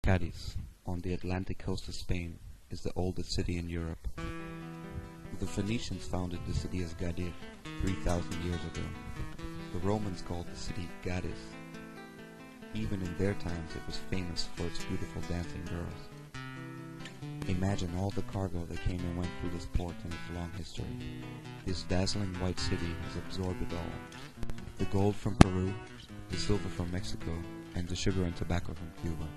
CADIZ, on the Atlantic coast of Spain, is the oldest city in Europe. The Phoenicians founded the city as Gadir 3,000 years ago. The Romans called the city CADIZ. Even in their times it was famous for its beautiful dancing girls. Imagine all the cargo that came and went through this port in its long history. This dazzling white city has absorbed it all. The gold from Peru, the silver from Mexico, and the sugar and tobacco from Cuba.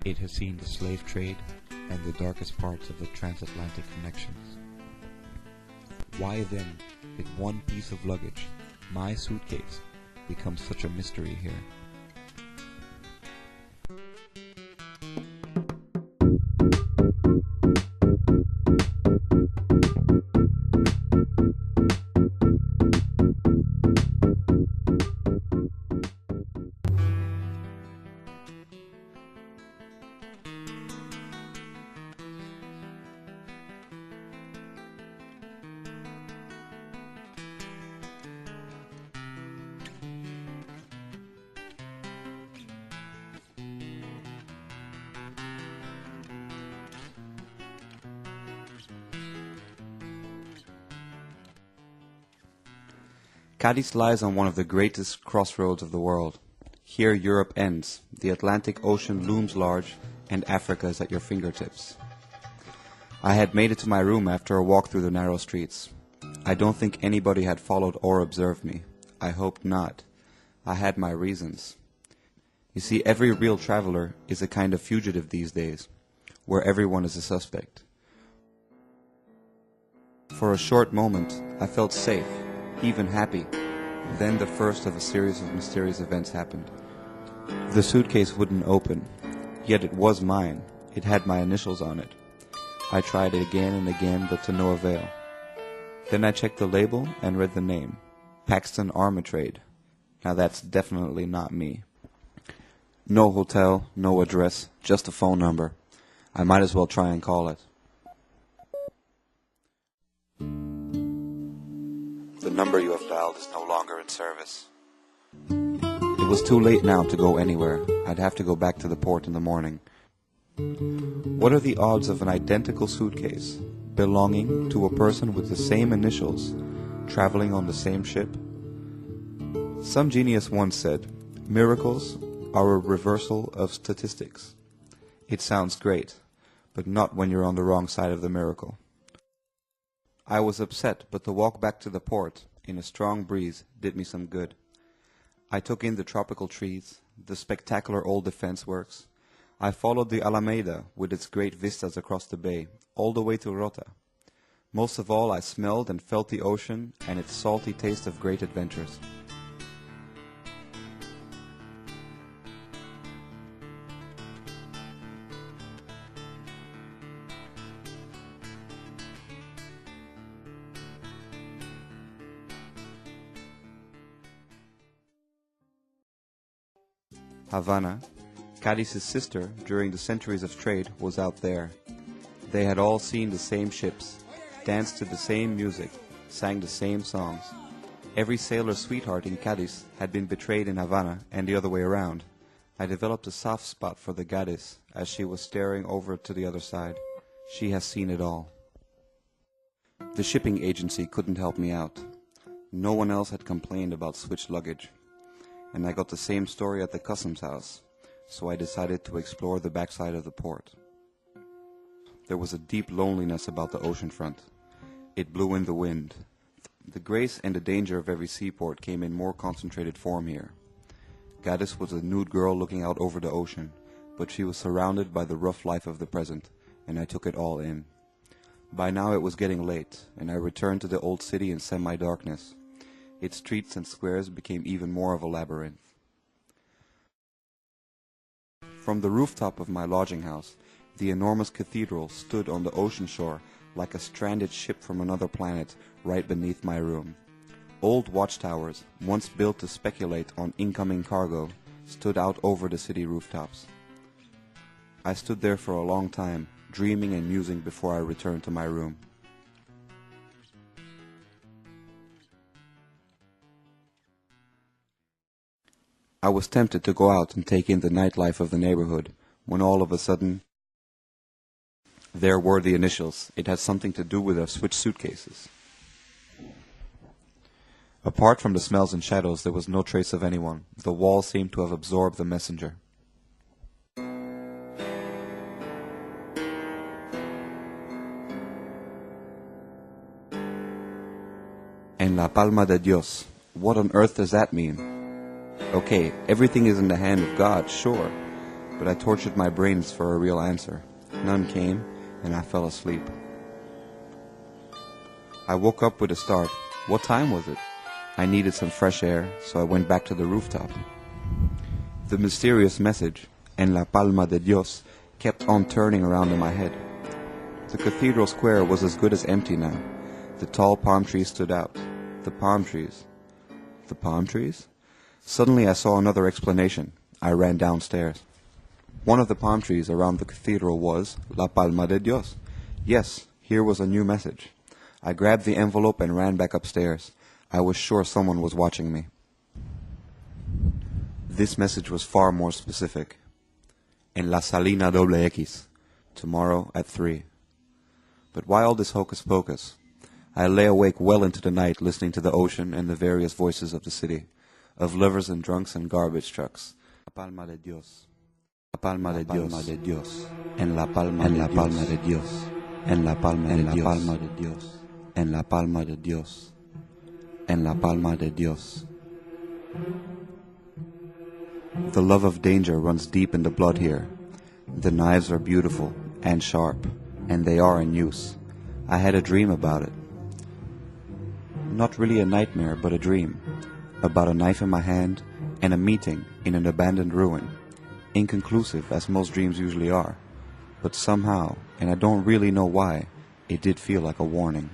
It has seen the slave trade and the darkest parts of the transatlantic connections. Why then did one piece of luggage, my suitcase, become such a mystery here? Cadiz lies on one of the greatest crossroads of the world. Here Europe ends, the Atlantic Ocean looms large, and Africa is at your fingertips. I had made it to my room after a walk through the narrow streets. I don't think anybody had followed or observed me. I hoped not. I had my reasons. You see, every real traveler is a kind of fugitive these days, where everyone is a suspect. For a short moment, I felt safe, even happy. Then the first of a series of mysterious events happened. The suitcase wouldn't open, yet it was mine. It had my initials on it. I tried it again and again, but to no avail. Then I checked the label and read the name, Paxton Armitrade. Now that's definitely not me. No hotel, no address, just a phone number. I might as well try and call it. The number you have dialed is no longer in service. It was too late now to go anywhere. I'd have to go back to the port in the morning. What are the odds of an identical suitcase, belonging to a person with the same initials, traveling on the same ship? Some genius once said, miracles are a reversal of statistics. It sounds great, but not when you're on the wrong side of the miracle. I was upset, but the walk back to the port, in a strong breeze, did me some good. I took in the tropical trees, the spectacular old defense works. I followed the Alameda with its great vistas across the bay, all the way to Rota. Most of all, I smelled and felt the ocean and its salty taste of great adventures. Havana, Cadiz's sister during the centuries of trade, was out there. They had all seen the same ships, danced to the same music, sang the same songs. Every sailor's sweetheart in Cadiz had been betrayed in Havana and the other way around. I developed a soft spot for the Cadiz as she was staring over to the other side. She has seen it all. The shipping agency couldn't help me out. No one else had complained about switched luggage. And I got the same story at the customs house, so I decided to explore the backside of the port. There was a deep loneliness about the ocean front. It blew in the wind. The grace and the danger of every seaport came in more concentrated form here. Cadiz was a nude girl looking out over the ocean, but she was surrounded by the rough life of the present, and I took it all in. By now it was getting late, and I returned to the old city in semi-darkness. Its streets and squares became even more of a labyrinth. From the rooftop of my lodging house, the enormous cathedral stood on the ocean shore like a stranded ship from another planet right beneath my room. Old watchtowers, once built to speculate on incoming cargo, stood out over the city rooftops. I stood there for a long time, dreaming and musing before I returned to my room. I was tempted to go out and take in the nightlife of the neighborhood, when all of a sudden, there were the initials. It had something to do with our switched suitcases. Apart from the smells and shadows, there was no trace of anyone. The wall seemed to have absorbed the messenger. En la palma de Dios. What on earth does that mean? Okay, everything is in the hand of God, sure, but I tortured my brains for a real answer. None came, and I fell asleep. I woke up with a start. What time was it? I needed some fresh air, so I went back to the rooftop. The mysterious message, En la palma de Dios, kept on turning around in my head. The cathedral square was as good as empty now. The tall palm trees stood out. The palm trees. The palm trees? Suddenly I saw another explanation. I ran downstairs. One of the palm trees around the cathedral was La Palma de Dios. Yes, here was a new message. I grabbed the envelope and ran back upstairs. I was sure someone was watching me. This message was far more specific. En la salina doble X. Tomorrow at 3. But why all this hocus pocus? I lay awake well into the night listening to the ocean and the various voices of the city, of lovers and drunks and garbage trucks. La palma de Dios. La palma de Dios. En la palma de Dios. En la palma de Dios. En la palma de Dios. En la palma de Dios. The love of danger runs deep in the blood here. The knives are beautiful and sharp, and they are in use. I had a dream about it. Not really a nightmare, but a dream. About a knife in my hand and a meeting in an abandoned ruin. Inconclusive, as most dreams usually are. But somehow, and I don't really know why, it did feel like a warning.